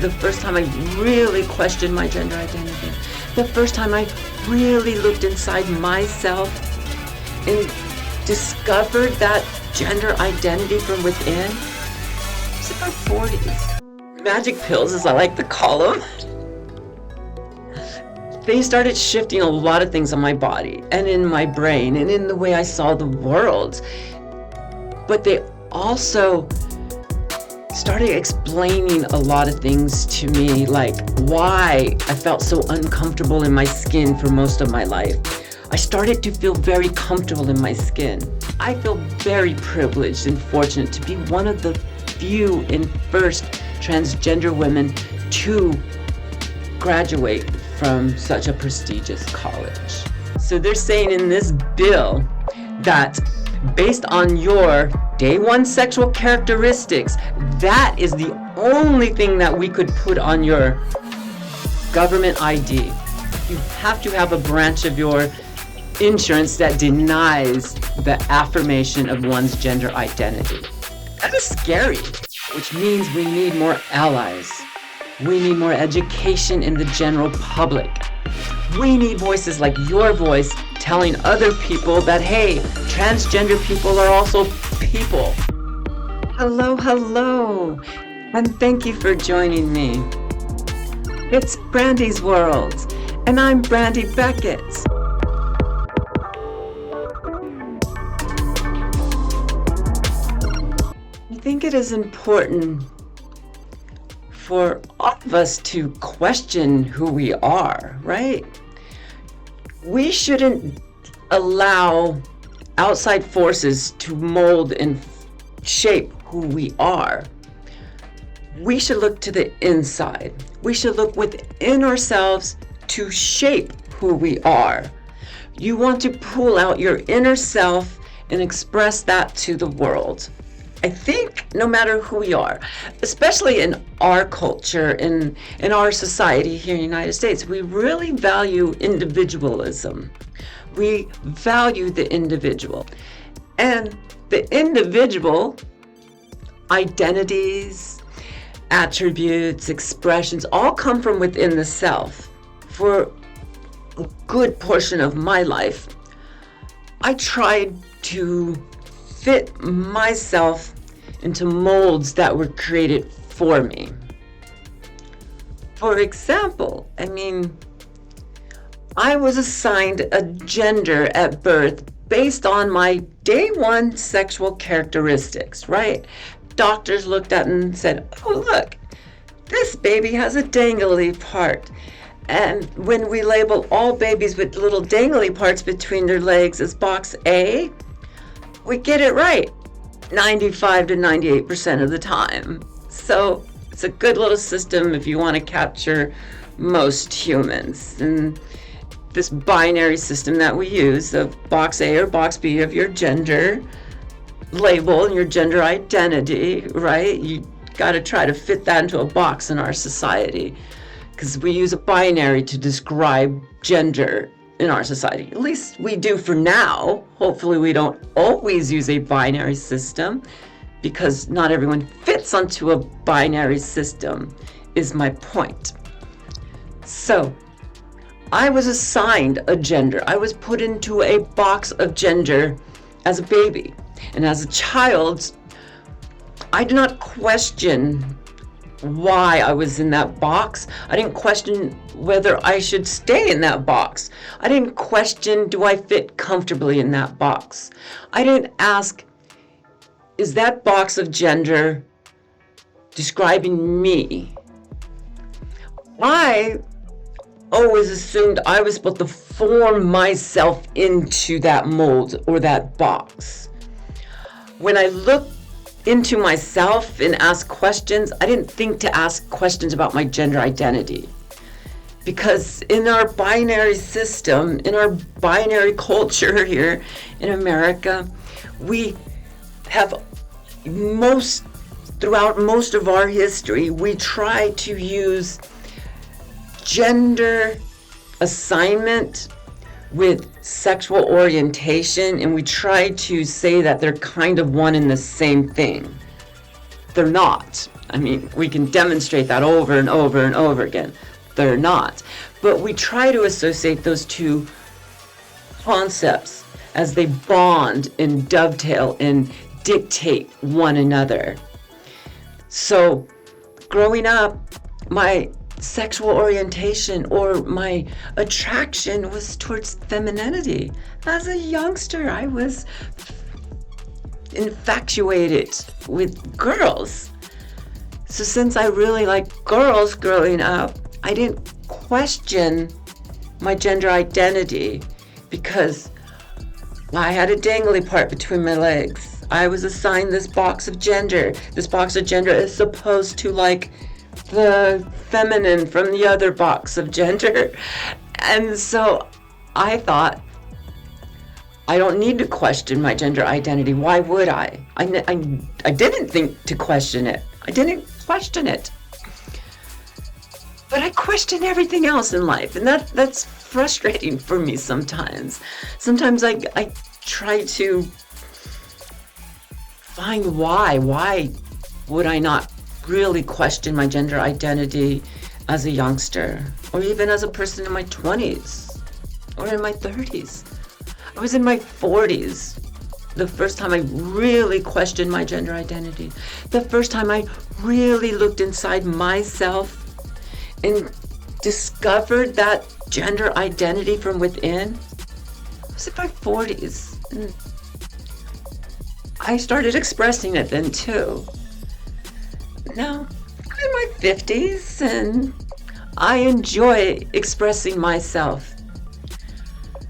The first time I really questioned my gender identity. The first time I really looked inside myself and discovered that gender identity from within. It's in my 40s. Magic pills, as I like to call them. They started shifting a lot of things on my body and in my brain and in the way I saw the world. But they also started explaining a lot of things to me, like why I felt so uncomfortable in my skin for most of my life. I started to feel very comfortable in my skin. I feel very privileged and fortunate to be one of the few and first transgender women to graduate from such a prestigious college. So they're saying in this bill that based on your day one sexual characteristics, that is the only thing that we could put on your government ID. You have to have a branch of your insurance that denies the affirmation of one's gender identity. That is scary, which means we need more allies. We need more education in the general public. We need voices like your voice telling other people that, hey, transgender people are also people. Hello, hello, and thank you for joining me. It's Brandi's World, and I'm Brandi Beckett. I think it is important for all of us to question who we are, right? We shouldn't allow outside forces to mold and shape who we are. We should look to the inside. We should look within ourselves to shape who we are. You want to pull out your inner self and express that to the world. I think no matter who we are, especially in our culture, in our society here in the United States, we really value individualism. We value the individual. And the individual identities, attributes, expressions, all come from within the self. For a good portion of my life, I tried to fit myself into molds that were created for me. For example, I was assigned a gender at birth based on my day one sexual characteristics, right? Doctors looked at it and said, oh, look, this baby has a dangly part. And when we label all babies with little dangly parts between their legs as box A, we get it right 95 to 98% of the time. So it's a good little system if you want to capture most humans. And this binary system that we use of box A or box B of your gender label and your gender identity, right? You got to try to fit that into a box in our society because we use a binary to describe gender in our society. At least we do for now. Hopefully we don't always use a binary system because not everyone fits onto a binary system, is my point. So I was assigned a gender. I was put into a box of gender as a baby. And as a child, I did not question why I was in that box. I didn't question whether I should stay in that box. I didn't question, do I fit comfortably in that box? I didn't ask, is that box of gender describing me? I always assumed I was supposed to form myself into that mold or that box. When I looked into myself and asked questions, I didn't think to ask questions about my gender identity. Because in our binary system, in our binary culture here in America, we have throughout most of our history, we try to use gender assignment with sexual orientation, and we try to say that they're kind of one and the same thing. They're not. I mean, we can demonstrate that over and over and over again. They're not. But we try to associate those two concepts as they bond and dovetail and dictate one another. So, growing up, my sexual orientation or my attraction was towards femininity. As a youngster, I was infatuated with girls. So since I really liked girls growing up, I didn't question my gender identity because I had a dangly part between my legs. I was assigned this box of gender. This box of gender is supposed to like the feminine from the other box of gender. And so I thought, I don't need to question my gender identity. Why would I? I didn't think to question it. I didn't question it. But I question everything else in life, and that's frustrating for me sometimes. Sometimes I try to find why. Why would I not really question my gender identity as a youngster, or even as a person in my 20s, or in my 30s? I was in my 40s the first time I really questioned my gender identity. The first time I really looked inside myself and discovered that gender identity from within. I was in my 40s. And I started expressing it then too. Now, I'm in my 50s and I enjoy expressing myself.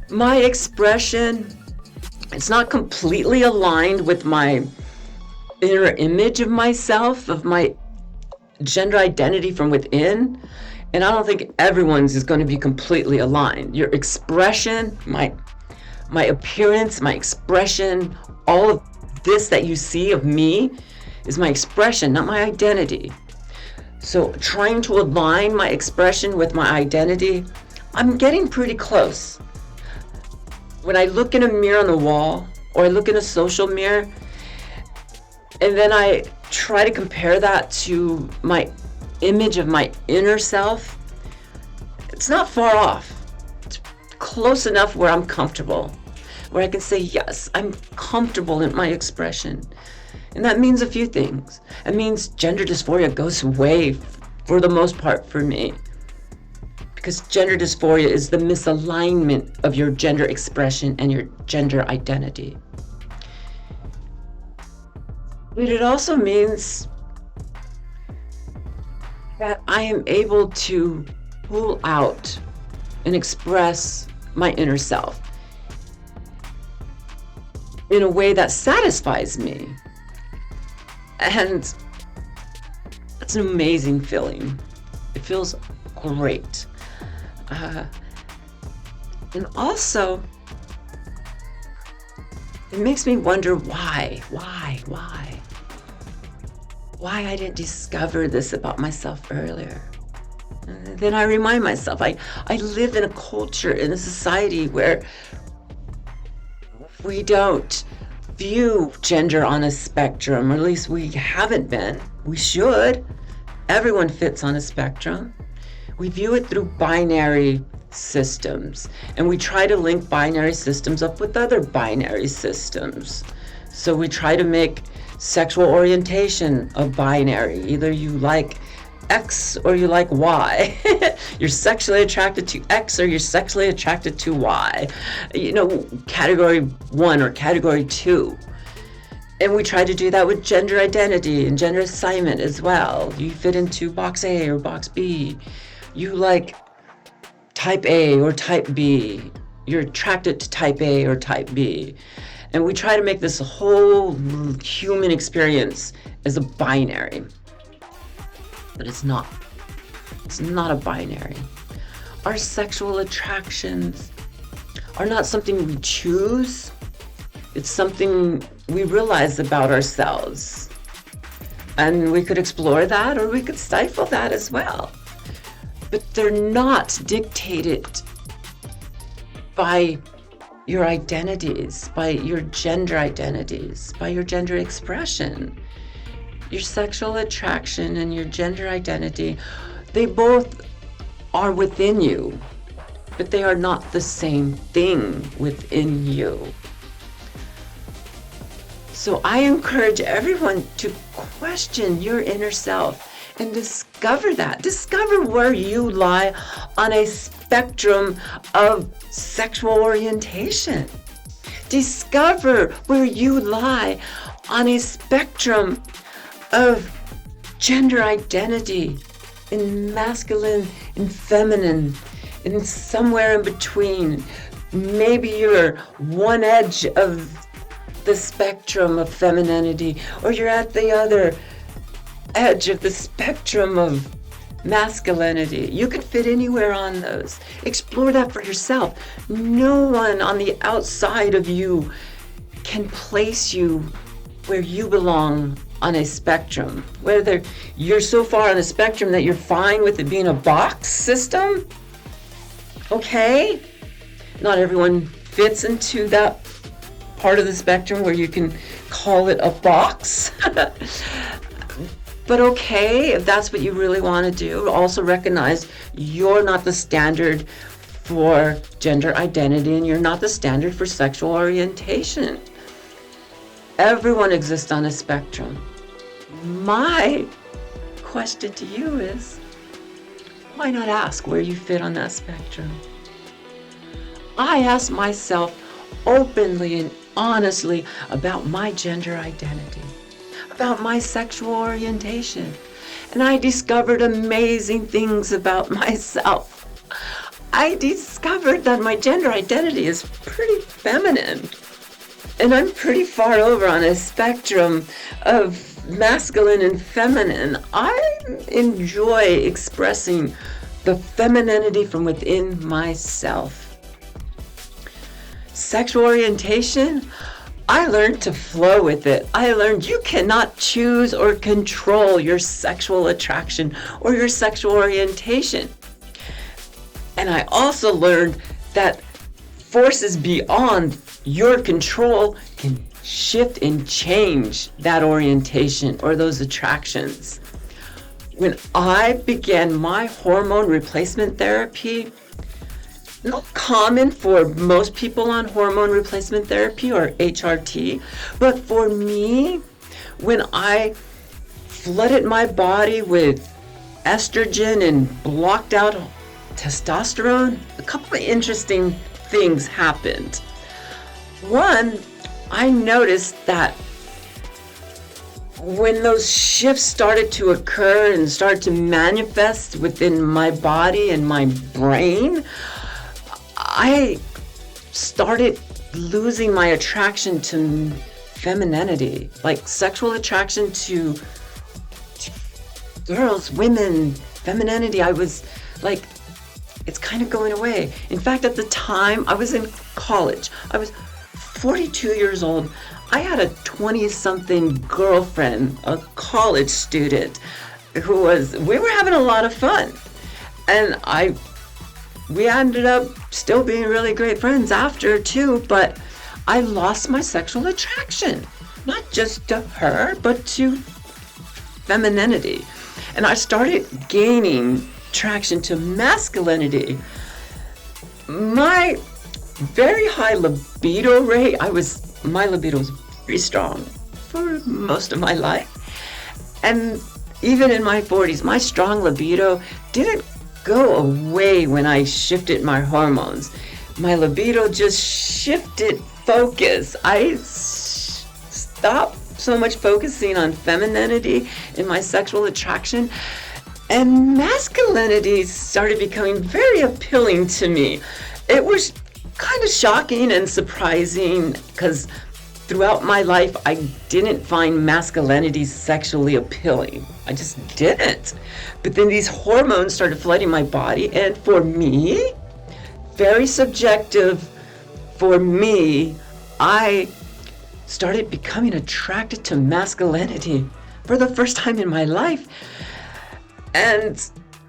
My expression, it's not completely aligned with my inner image of myself, of my gender identity from within. And I don't think everyone's is going to be completely aligned. Your expression, my appearance, my expression, all of this that you see of me is my expression, not my identity. So trying to align my expression with my identity, I'm getting pretty close. When I look in a mirror on the wall, or I look in a social mirror, and then I try to compare that to my image of my inner self, it's not far off. It's close enough where I'm comfortable, where I can say, yes, I'm comfortable in my expression. And that means a few things. It means gender dysphoria goes away for the most part for me. Because gender dysphoria is the misalignment of your gender expression and your gender identity. But it also means that I am able to pull out and express my inner self in a way that satisfies me. And it's an amazing feeling. It feels great. And also, it makes me wonder why I didn't discover this about myself earlier. And then I remind myself, I live in a culture, in a society where we don't view gender on a spectrum, or at least we haven't been. We should. Everyone fits on a spectrum. We view it through binary systems, and we try to link binary systems up with other binary systems. So we try to make sexual orientation a binary. Either you like X or you like Y. You're sexually attracted to X or you're sexually attracted to Y. You know, category 1 or category 2. And we try to do that with gender identity and gender assignment as well. You fit into box A or box B. You like type A or type B. You're attracted to type A or type B. And we try to make this whole human experience as a binary. But it's not. It's not a binary. Our sexual attractions are not something we choose. It's something we realize about ourselves. And we could explore that, or we could stifle that as well. But they're not dictated by your identities, by your gender identities, by your gender expression. your sexual attraction and your gender identity, they both are within you, but they are not the same thing within you. So I encourage everyone to question your inner self and discover that. Discover where you lie on a spectrum of sexual orientation. Discover where you lie on a spectrum of gender identity, in masculine and feminine, and somewhere in between. Maybe you're one edge of the spectrum of femininity, or you're at the other edge of the spectrum of masculinity. You can fit anywhere on those. Explore that for yourself. No one on the outside of you can place you where you belong on a spectrum. Whether you're so far on a spectrum that you're fine with it being a box system, okay? Not everyone fits into that part of the spectrum where you can call it a box. But okay, if that's what you really want to do, also recognize you're not the standard for gender identity and you're not the standard for sexual orientation. Everyone exists on a spectrum. My question to you is, why not ask where you fit on that spectrum? I ask myself openly and honestly about my gender identity, about my sexual orientation, and I discovered amazing things about myself. I discovered that my gender identity is pretty feminine, and I'm pretty far over on a spectrum of masculine and feminine. I enjoy expressing the femininity from within myself. Sexual orientation, I learned to flow with it. I learned you cannot choose or control your sexual attraction or your sexual orientation. And I also learned that forces beyond your control can shift and change that orientation or those attractions. When I began my hormone replacement therapy, not common for most people on hormone replacement therapy or HRT, but for me, when I flooded my body with estrogen and blocked out testosterone, a couple of interesting things happened. One, I noticed that when those shifts started to occur and started to manifest within my body and my brain, I started losing my attraction to femininity, like sexual attraction to girls, women, femininity. I was like, it's kind of going away. In fact, at the time, I was in college. I was 42 years old. I had a 20-something girlfriend, a college student, we were having a lot of fun. And we ended up still being really great friends after too, but I lost my sexual attraction, not just to her, but to femininity. And I started gaining attraction to masculinity. My very high libido rate, my libido was very strong for most of my life. And even in my 40s, my strong libido didn't go away when I shifted my hormones. My libido just shifted focus. I stopped so much focusing on femininity in my sexual attraction, and masculinity started becoming very appealing to me. It was kind of shocking and surprising because throughout my life, I didn't find masculinity sexually appealing. I just didn't. But then these hormones started flooding my body, and for me, very subjective, for me, I started becoming attracted to masculinity for the first time in my life. And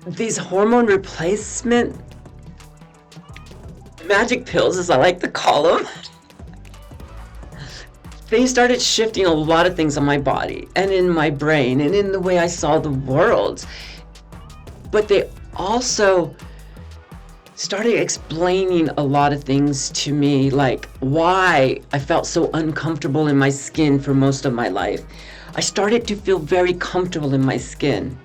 these hormone replacement magic pills, as I like to call them, they started shifting a lot of things on my body and in my brain and in the way I saw the world. But they also started explaining a lot of things to me, like why I felt so uncomfortable in my skin for most of my life. I started to feel very comfortable in my skin.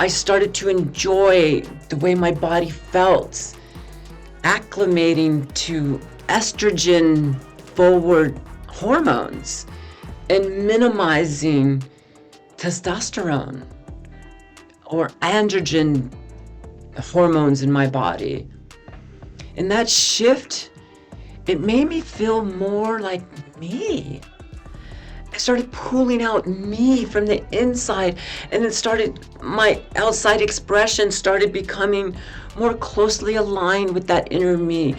I started to enjoy the way my body felt, acclimating to estrogen forward hormones and minimizing testosterone or androgen hormones in my body. And that shift, it made me feel more like me. I started pulling out me from the inside, and my outside expression started becoming more closely aligned with that inner me.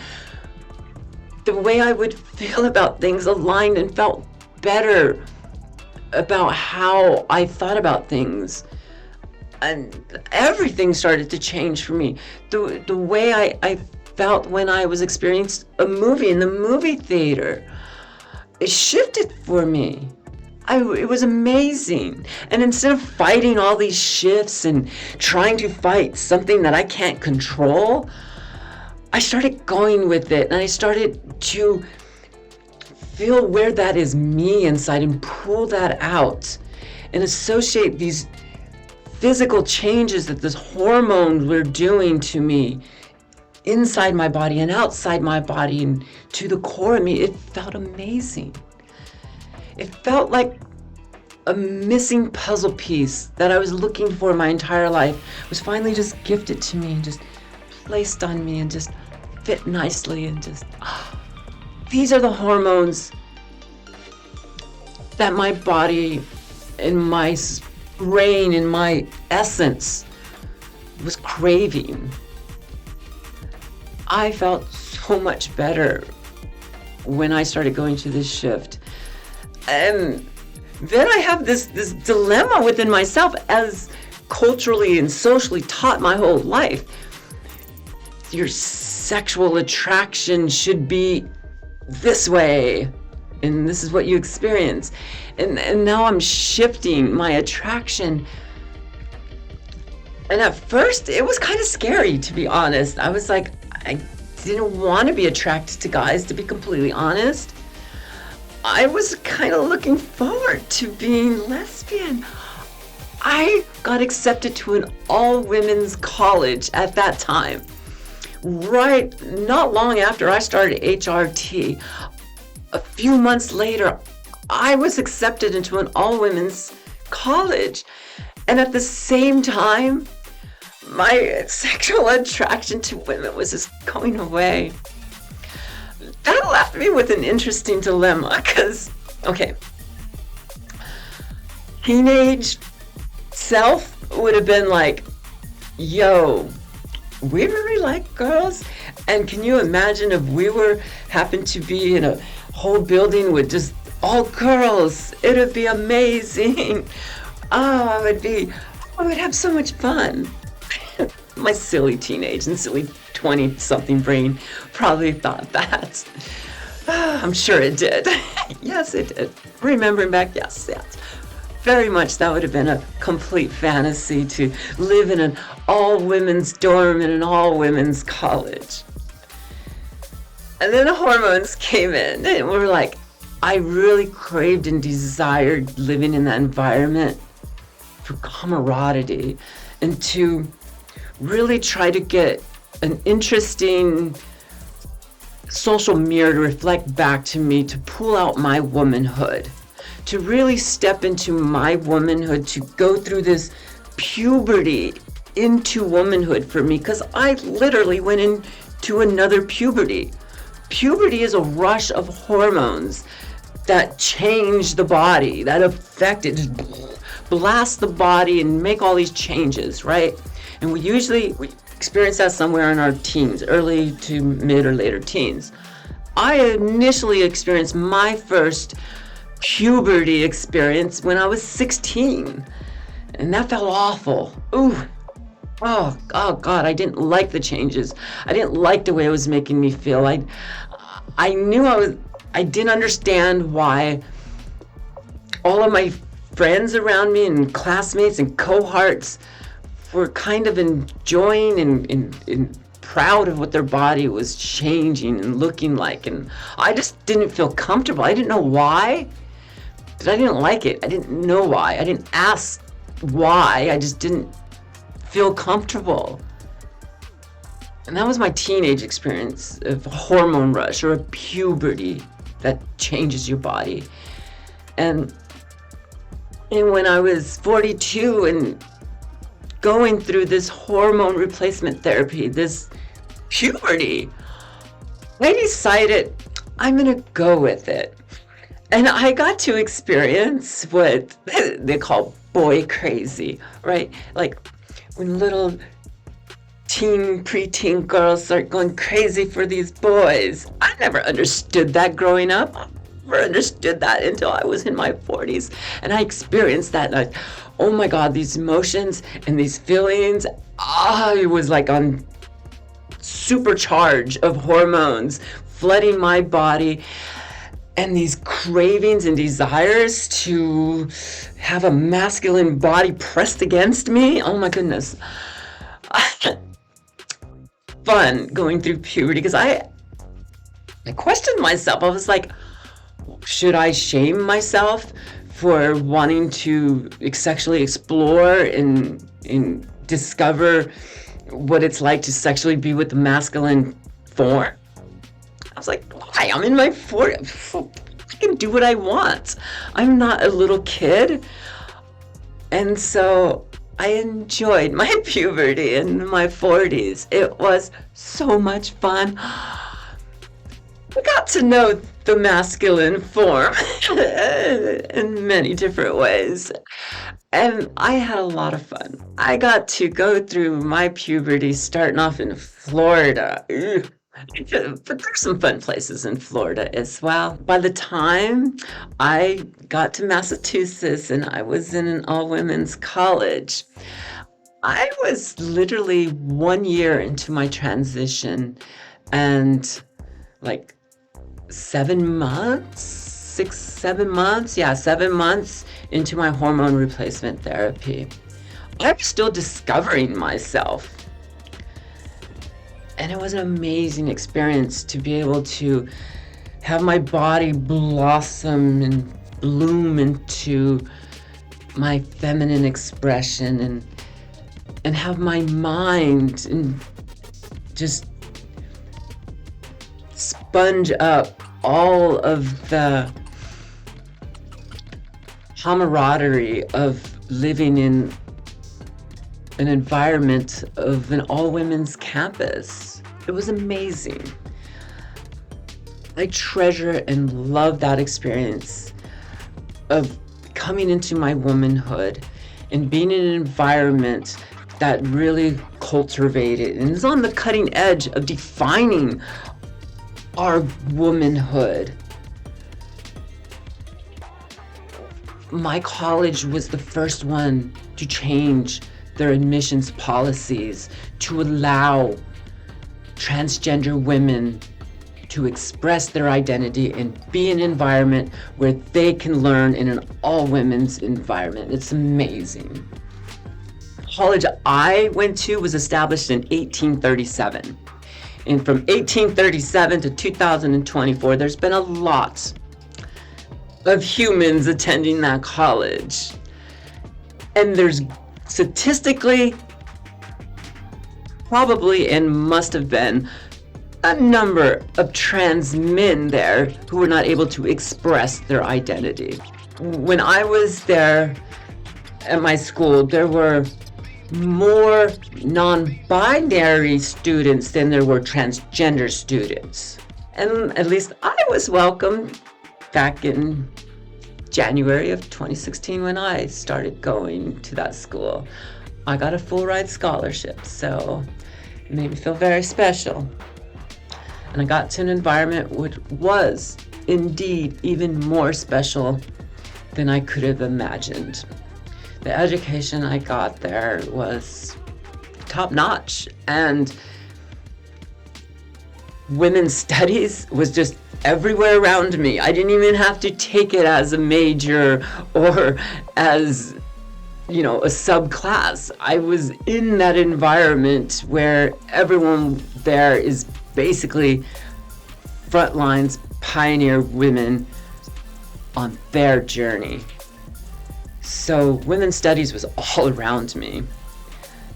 The way I would feel about things aligned and felt better about how I thought about things. And everything started to change for me. The way I felt when I was experiencing a movie in the movie theater, it shifted for me. It was amazing. And instead of fighting all these shifts and trying to fight something that I can't control, I started going with it, and I started to feel where that is me inside and pull that out and associate these physical changes that this hormone were doing to me inside my body and outside my body and to the core of me. It felt amazing. It felt like a missing puzzle piece that I was looking for my entire life was finally just gifted to me and just placed on me and just fit nicely and just, these are the hormones that my body and my brain and my essence was craving. I felt so much better when I started going through this shift. And then I have this dilemma within myself, as culturally and socially taught my whole life. Your sexual attraction should be this way, and this is what you experience. And now I'm shifting my attraction. And at first, it was kind of scary, to be honest. I was like, I didn't want to be attracted to guys, to be completely honest. I was kind of looking forward to being lesbian. I got accepted to an all-women's college at that time. Right, not long after I started HRT. A few months later, I was accepted into an all-women's college. And at the same time, my sexual attraction to women was just going away. That left me with an interesting dilemma because, okay, teenage self would have been like, yo, we really like girls. And can you imagine if we happened to be in a whole building with just all girls? It would be amazing. Oh, I would have so much fun. My silly teenage and silly 20-something brain probably thought that. I'm sure it did. Yes, it did. Remembering back, yes. Very much that would have been a complete fantasy to live in an all-women's dorm in an all-women's college. And then the hormones came in and we're like, I really craved and desired living in that environment for camaraderie and to really try to get an interesting social mirror to reflect back to me, to pull out my womanhood, to really step into my womanhood, to go through this puberty into womanhood for me, because I literally went into another puberty. Puberty is a rush of hormones that change the body, that affect it, just blast the body and make all these changes, right? And we experience that somewhere in our teens, early to mid or later teens. I initially experienced my first puberty experience when I was 16. And that felt awful. Ooh. Oh God, I didn't like the changes. I didn't like the way it was making me feel. I knew I I didn't understand why all of my friends around me and classmates and cohorts were kind of enjoying and proud of what their body was changing and looking like. And I just didn't feel comfortable. I didn't know why, but I didn't like it. I didn't know why. I didn't ask why. I just didn't feel comfortable. And that was my teenage experience of a hormone rush or a puberty that changes your body. And when I was 42 and going through this hormone replacement therapy, this puberty, I decided I'm gonna go with it. And I got to experience what they call boy crazy, right? Like when little preteen girls start going crazy for these boys. I never understood that growing up. I never understood that until I was in my 40s. And I experienced that, like, oh my God, these emotions and these feelings. I was like on supercharge of hormones flooding my body. And these cravings and desires to have a masculine body pressed against me. Oh my goodness. Fun going through puberty because I questioned myself. I was like, should I shame myself for wanting to sexually explore and discover what it's like to sexually be with the masculine form? I was like, why? I'm in my 40s. I can do what I want. I'm not a little kid. And so I enjoyed my puberty in my 40s. It was so much fun. I got to know the masculine form in many different ways. And I had a lot of fun. I got to go through my puberty starting off in Florida. But there's some fun places in Florida as well. By the time I got to Massachusetts and I was in an all-women's college, I was literally 1 year into my transition and like 7 months, 7 months into my hormone replacement therapy. I was still discovering myself. And it was an amazing experience to be able to have my body blossom and bloom into my feminine expression and have my mind and just sponge up all of the camaraderie of living in an environment of an all-women's campus. It was amazing. I treasure and love that experience of coming into my womanhood and being in an environment that really cultivated and is on the cutting edge of defining our womanhood. My college was the first one to change their admissions policies to allow transgender women to express their identity and be in an environment where they can learn in an all-women's environment. It's amazing. The college I went to was established in 1837. And from 1837 to 2024, there's been a lot of humans attending that college. And there's statistically, probably and must have been a number of trans men there who were not able to express their identity. When I was there at my school, there were more non-binary students than there were transgender students. And at least I was welcome back in January of 2016 when I started going to that school. I got a full ride scholarship, so it made me feel very special. And I got to an environment which was indeed even more special than I could have imagined. The education I got there was top notch, and women's studies was just everywhere around me. I didn't even have to take it as a major or as, you know, a subclass. I was in that environment where everyone there is basically front lines, pioneer women on their journey. So women's studies was all around me.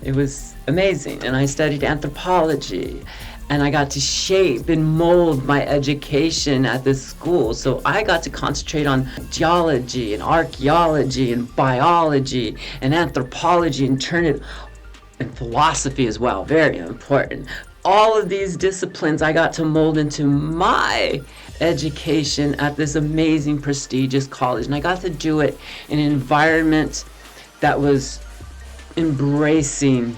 It was amazing. And I studied anthropology, and I got to shape and mold my education at this school. So I got to concentrate on geology and archaeology and biology and anthropology and turn it, and philosophy as well, very important. All of these disciplines I got to mold into my education at this amazing, prestigious college. And I got to do it in an environment that was embracing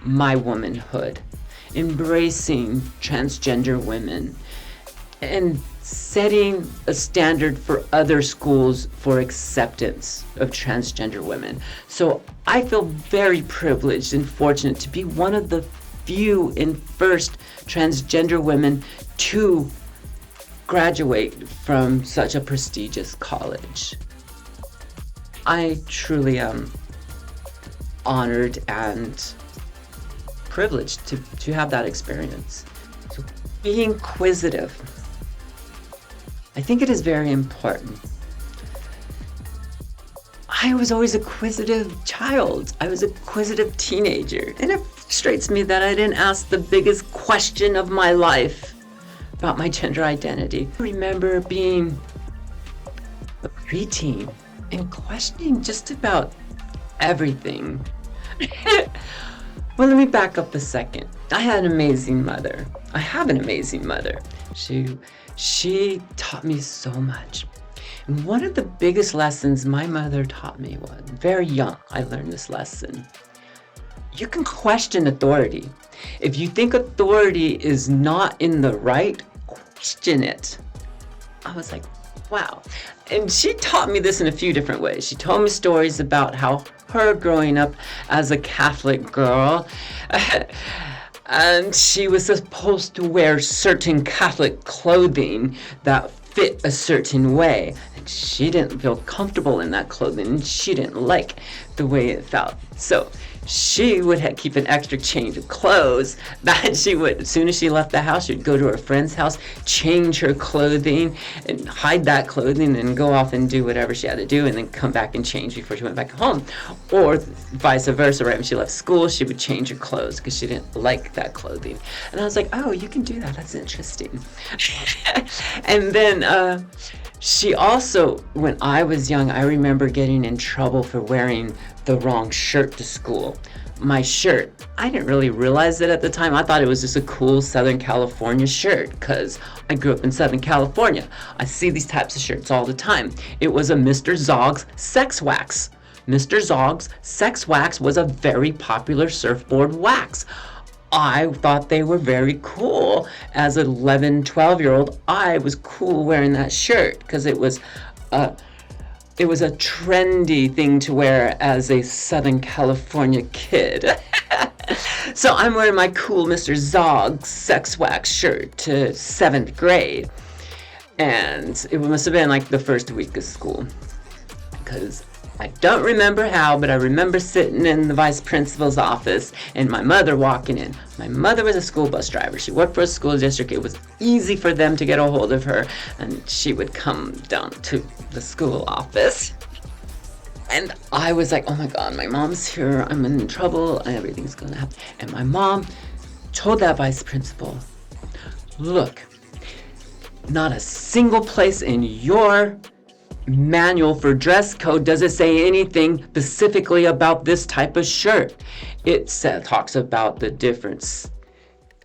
my womanhood, embracing transgender women, and setting a standard for other schools for acceptance of transgender women. So I feel very privileged and fortunate to be one of the few and first transgender women to graduate from such a prestigious college. I truly am honored and privileged to have that experience. So be inquisitive. I think it is very important. I was always a inquisitive child. I was a inquisitive teenager. And it frustrates me that I didn't ask the biggest question of my life about my gender identity. I remember being a preteen and questioning just about everything. Well, let me back up a second. I had an amazing mother. I have an amazing mother. She taught me so much. And one of the biggest lessons my mother taught me was, very young, I learned this lesson. You can question authority. If you think authority is not in the right, question it. I was like, wow. And she taught me this in a few different ways. She told me stories about how her growing up as a Catholic girl, and she was supposed to wear certain Catholic clothing that fit a certain way. And she didn't feel comfortable in that clothing, and she didn't like the way it felt. So she would keep an extra change of clothes that she would, as soon as she left the house, she'd go to her friend's house, change her clothing and hide that clothing and go off and do whatever she had to do, and then come back and change before she went back home. Or vice versa, right when she left school, she would change her clothes because she didn't like that clothing. And I was like, oh, you can do that, that's interesting. And then she also, when I was young, I remember getting in trouble for wearing the wrong shirt to school. My shirt, I didn't really realize it at the time. I thought it was just a cool Southern California shirt because I grew up in Southern California. I see these types of shirts all the time. It was a Mr. Zog's Sex Wax. Mr. Zog's Sex Wax was a very popular surfboard wax. I thought they were very cool. As an 11, 12-year-old, I was cool wearing that shirt because it was a trendy thing to wear as a Southern California kid. So I'm wearing my cool Mr. Zog Sex Wax shirt to 7th grade. And it must have been like the first week of school, because I don't remember how, but I remember sitting in the vice principal's office and my mother walking in. My mother was a school bus driver. She worked for a school district. It was easy for them to get a hold of her, and she would come down to the school office. And I was like, oh my God, my mom's here. I'm in trouble. Everything's going to happen. And my mom told that vice principal, look, not a single place in your manual for dress code does it say anything specifically about this type of shirt. It talks about the different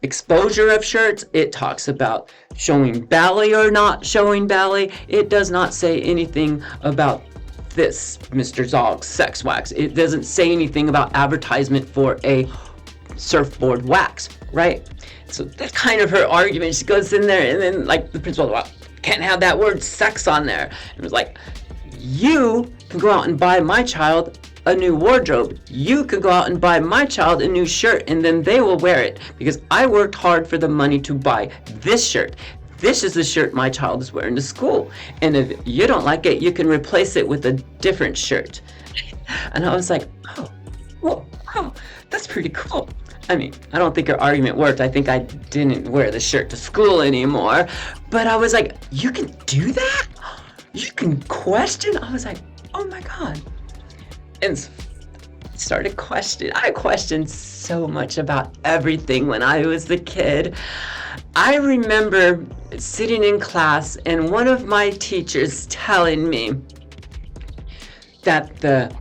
exposure of shirts. It talks about showing belly or not showing belly. It does not say anything about this Mr. Zog's Sex Wax. It doesn't say anything about advertisement for a surfboard wax, right? So that's kind of her argument. She goes in there, and then like the principal, well, can't have that word sex on there. And it was like, you can go out and buy my child a new wardrobe. You could go out and buy my child a new shirt, and then they will wear it, because I worked hard for the money to buy this shirt. this is the shirt my child is wearing to school. And if you don't like it, you can replace it with a different shirt. And I was like, oh, whoa, oh, that's pretty cool. I mean, I don't think her argument worked. I think I didn't wear the shirt to school anymore. But I was like, you can do that? You can question? I was like, oh my God. And started questioning. I questioned so much about everything when I was a kid. I remember sitting in class and one of my teachers telling me that the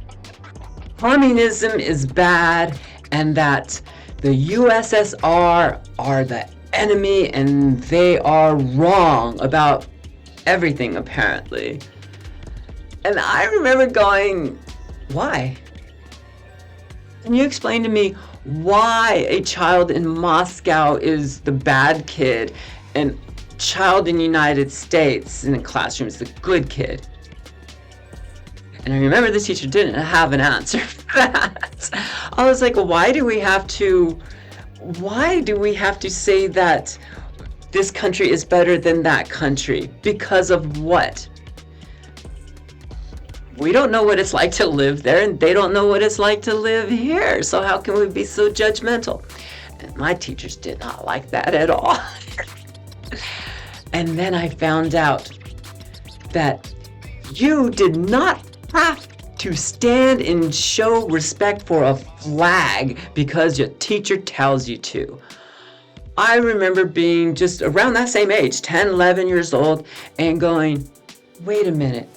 communism is bad and that the USSR are the enemy and they are wrong about everything, apparently. And I remember going, why? Can you explain to me why a child in Moscow is the bad kid and a child in the United States in a classroom is the good kid? And I remember the teacher didn't have an answer for that. I was like, why do we have to say that this country is better than that country? Because of what? We don't know what it's like to live there, and they don't know what it's like to live here. So how can we be so judgmental? And my teachers did not like that at all. And then I found out that you did not have to stand and show respect for a flag because your teacher tells you to. I remember being just around that same age, 10, 11 years old, and going, wait a minute.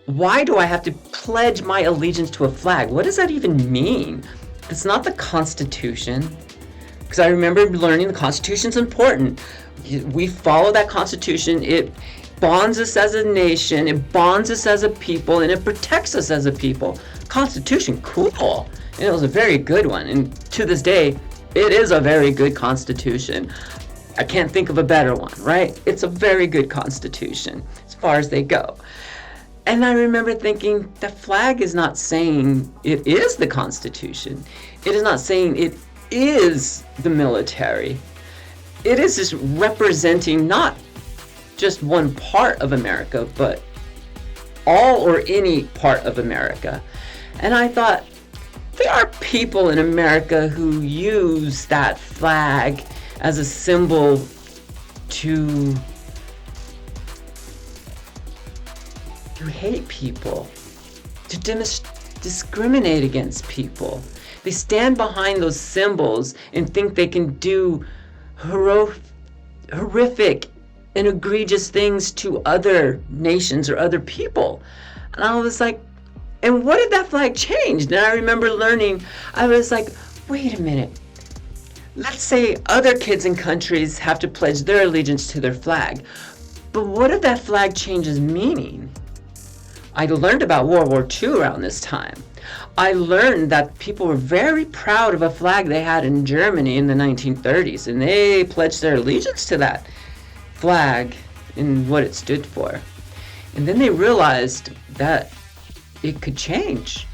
Why do I have to pledge my allegiance to a flag? What does that even mean? It's not the Constitution. Because I remember learning the Constitution's important. We follow that Constitution. It bonds us as a nation, it bonds us as a people, and it protects us as a people. Constitution, cool. And it was a very good one. And to this day, it is a very good Constitution. I can't think of a better one, right? It's a very good Constitution as far as they go. And I remember thinking, the flag is not saying it is the Constitution. It is not saying it is the military. It is just representing not just one part of America, but all or any part of America. And I thought, there are people in America who use that flag as a symbol to hate people, to discriminate against people. They stand behind those symbols and think they can do horrific and egregious things to other nations or other people. And I was like, and what did that flag change? And I remember learning, I was like, wait a minute. Let's say other kids in countries have to pledge their allegiance to their flag. But what if that flag changes meaning? I learned about World War II around this time. I learned that people were very proud of a flag they had in Germany in the 1930s, and they pledged their allegiance to that flag and what it stood for. And then they realized that it could change.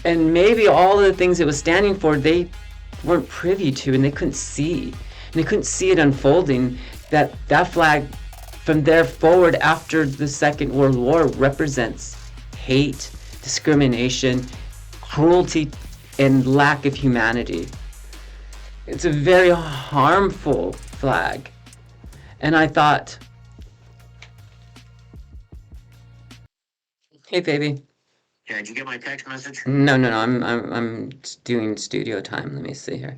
And maybe all of the things it was standing for, they weren't privy to, and they couldn't see. And they couldn't see it unfolding, that flag from there forward after the Second World War represents hate, discrimination, cruelty, and lack of humanity. It's a very harmful flag. And I thought, hey baby. Yeah, did you get my text message? No, I'm doing studio time. Let me see here.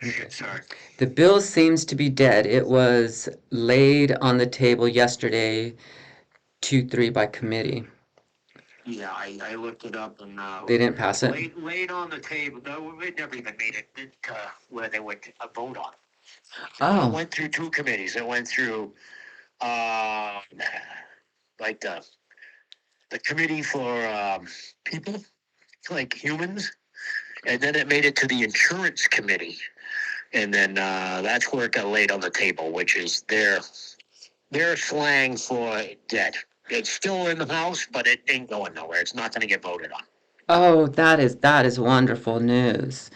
Okay. Sorry. The bill seems to be dead. It was laid on the table yesterday, 2-3 by committee. Yeah, I looked it up and They didn't pass it? laid on the table. No, it never even made it where they would vote on it. Oh. It went through two committees. It went through like the committee for people, like humans, and then it made it to the insurance committee. And then that's where it got laid on the table, which is their slang for dead. It's still in the House, but it ain't going nowhere. It's not going to get voted on. Oh, that is wonderful news.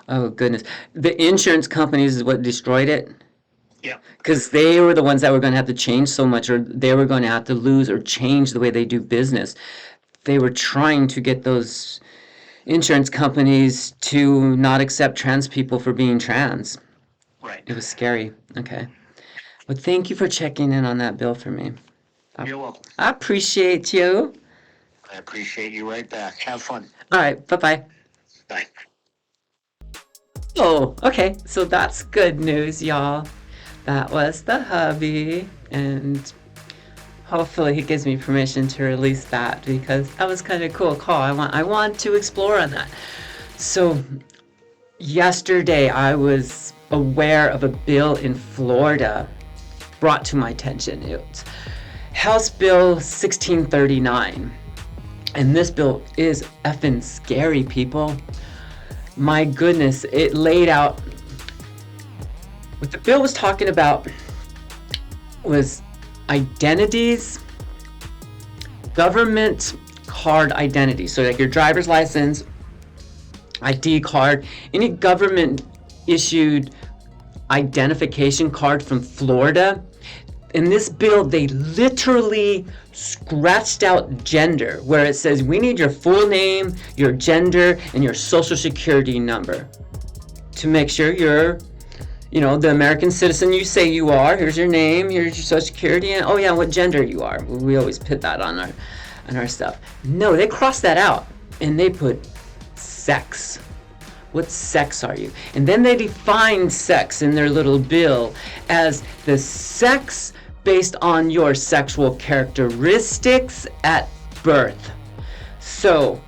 Oh goodness. The insurance companies is what destroyed it? Yeah. Because they were the ones that were going to have to change so much, or they were going to have to lose or change the way they do business. They were trying to get those insurance companies to not accept trans people for being trans. Right. It was scary. Okay. Well, thank you for checking in on that bill for me. You're welcome. I appreciate you. I appreciate you right back. Have fun. All right. Bye-bye. Bye. Oh, okay. So that's good news, y'all. That was the hubby, and hopefully he gives me permission to release that because that was kind of a cool call. I want to explore on that. So yesterday I was aware of a bill in Florida brought to my attention. It's House Bill 1639. And this bill is effing scary, people. My goodness, it laid out what the bill was talking about was identities, government card identities. So like your driver's license, ID card, any government issued identification card from Florida. In this bill, they literally scratched out gender, where it says we need your full name, your gender, and your social security number to make sure you're, the American citizen you say you are. Here's your name, here's your social security, and oh yeah, what gender you are. We always put that on our stuff. No, they crossed that out and they put sex. What sex are you? And then they define sex in their little bill as the sex based on your sexual characteristics at birth. So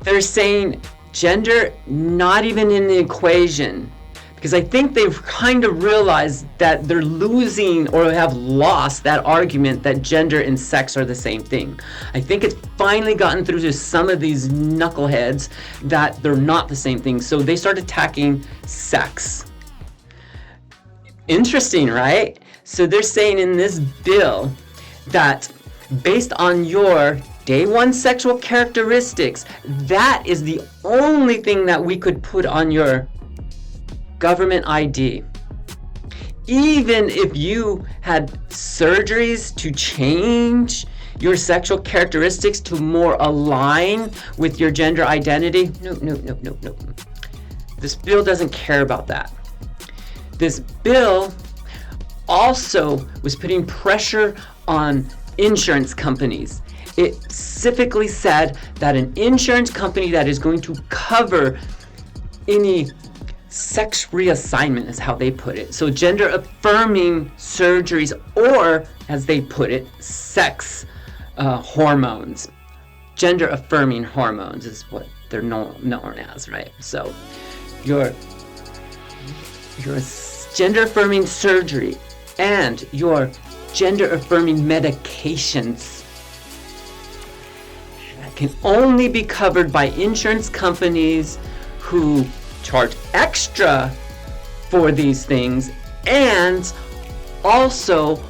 they're saying gender not even in the equation, because I think they've kind of realized that they're losing or have lost that argument that gender and sex are the same thing. I think it's finally gotten through to some of these knuckleheads that they're not the same thing. So they start attacking sex. Interesting, right? So they're saying in this bill that based on your day one sexual characteristics, that is the only thing that we could put on your government ID. Even if you had surgeries to change your sexual characteristics to more align with your gender identity, no. This bill doesn't care about that. This bill also was putting pressure on insurance companies. It specifically said that an insurance company that is going to cover any sex reassignment is how they put it. So gender affirming surgeries, or as they put it, sex hormones. Gender affirming hormones is what they're known as, right? So your gender affirming surgery and your gender affirming medications can only be covered by insurance companies who charge extra for these things and also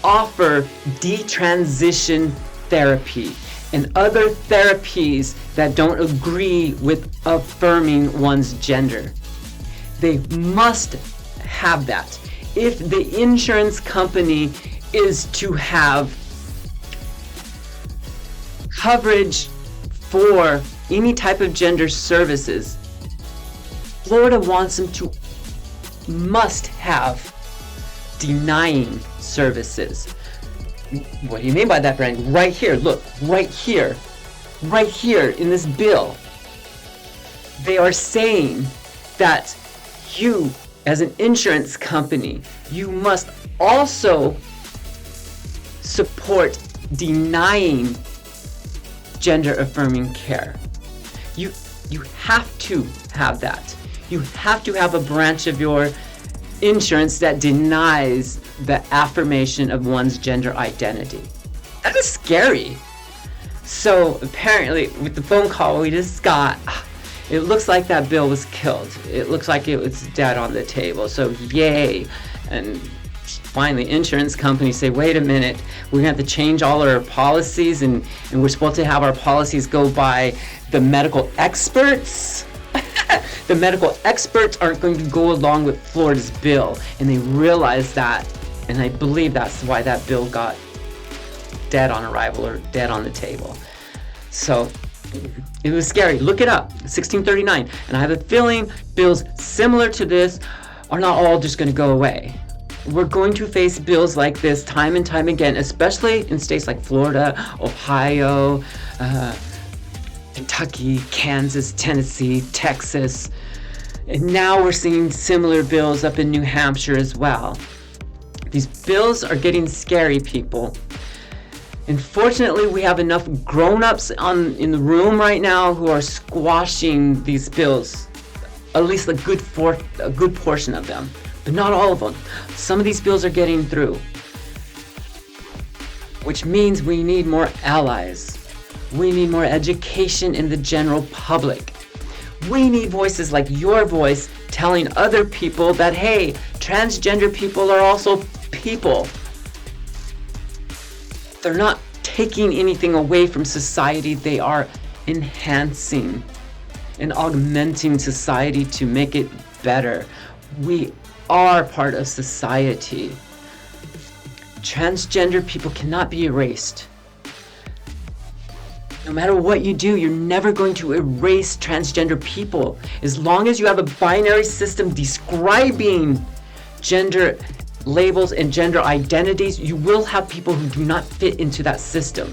offer detransition therapy and other therapies that don't agree with affirming one's gender. They must have that. If the insurance company is to have coverage for any type of gender services, Florida wants them to must have denying services. What do you mean by that, Brandi? Right here, look, right here in this bill, they are saying that you, as an insurance company, you must also support denying gender affirming care. You have to have that. You have to have a branch of your insurance that denies the affirmation of one's gender identity. That is scary. So apparently with the phone call we just got, it looks like that bill was killed. It looks like it was dead on the table. So yay. And finally insurance companies say, wait a minute, we're gonna have to change all our policies and we're supposed to have our policies go by the medical experts. The medical experts aren't going to go along with Florida's bill, and they realize that, and I believe that's why that bill got dead on arrival or dead on the table. So it was scary. Look it up, 1639. And I have a feeling bills similar to this are not all just going to go away. We're going to face bills like this time and time again, especially in states like Florida, Ohio, Kentucky, Kansas, Tennessee, Texas. And now we're seeing similar bills up in New Hampshire as well. These bills are getting scary, people. Unfortunately, we have enough grown-ups in the room right now who are squashing these bills, at least a good portion of them, but not all of them. Some of these bills are getting through, which means we need more allies. We need more education in the general public. We need voices like your voice telling other people that, hey, transgender people are also people. They're not taking anything away from society. They are enhancing and augmenting society to make it better. We are part of society. Transgender people cannot be erased. No matter what you do, you're never going to erase transgender people. As long as you have a binary system describing gender labels and gender identities, you will have people who do not fit into that system.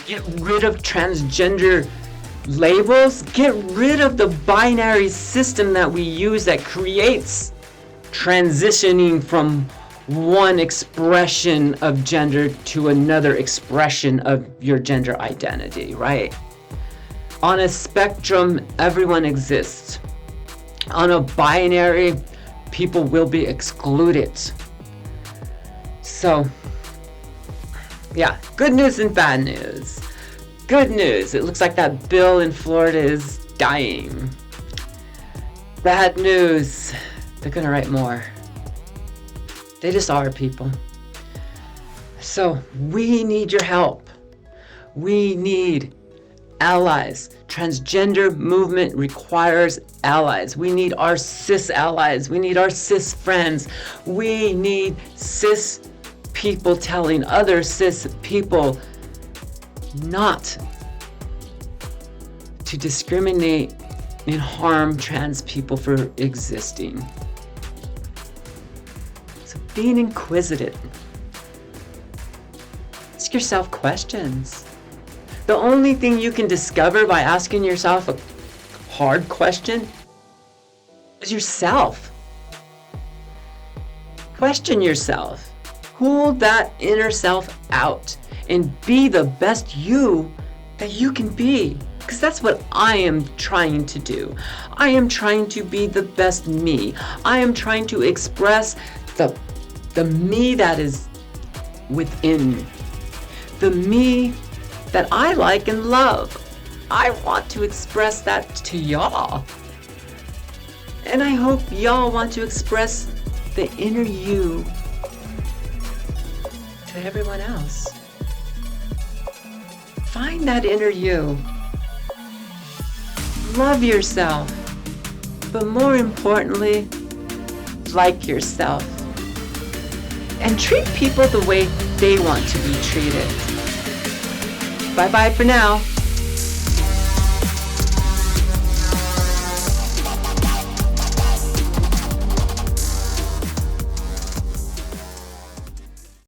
Get rid of transgender labels. Get rid of the binary system that we use that creates transitioning from one expression of gender to another expression of your gender identity, right? On a spectrum, everyone exists. On a binary, people will be excluded. So, yeah, good news and bad news. Good news, it looks like that bill in Florida is dying. Bad news, they're gonna write more. They just are, people. So we need your help. We need allies. Transgender movement requires allies. We need our cis allies. We need our cis friends. We need cis people telling other cis people not to discriminate and harm trans people for existing. So being inquisitive. Ask yourself questions. The only thing you can discover by asking yourself a hard question is yourself. Question yourself. Pull that inner self out and be the best you that you can be. Because that's what I am trying to do. I am trying to be the best me. I am trying to express the me that is within me. The me that I like and love. I want to express that to y'all. And I hope y'all want to express the inner you to everyone else. Find that inner you. Love yourself. But more importantly, like yourself. And treat people the way they want to be treated. Bye-bye for now.